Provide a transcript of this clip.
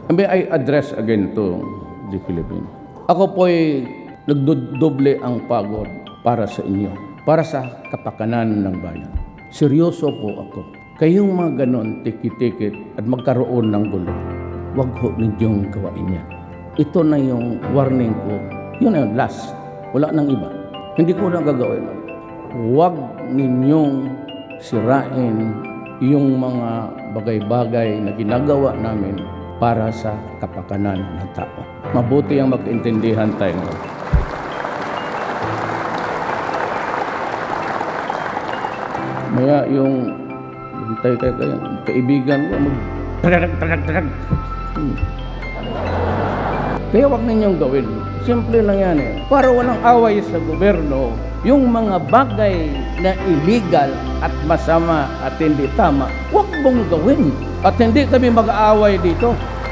May I address again to the Philippines. Ako po'y nagdodoble ang pagod para sa inyo, para sa kapakanan ng bayan. Seryoso po ako. Kayong mga ganon, tikit-tikit at magkaroon ng gulo, huwag ho ninyong gawain yan. Ito na yung warning ko. Yun na yun, last. Wala nang iba. Hindi ko na gagawin. Huwag ninyong sirain yung mga bagay-bagay na ginagawa namin para sa kapakanan ng tao. Mabuti ang magkaintindihan tayo. Maya yung kaibigan ko, mag-tarag. Kaya wag ninyong gawin. Simple lang yan eh. Para walang away sa gobyerno, yung mga bagay na illegal at masama at hindi tama, wag mong gawin. At hindi kami mag-aaway dito.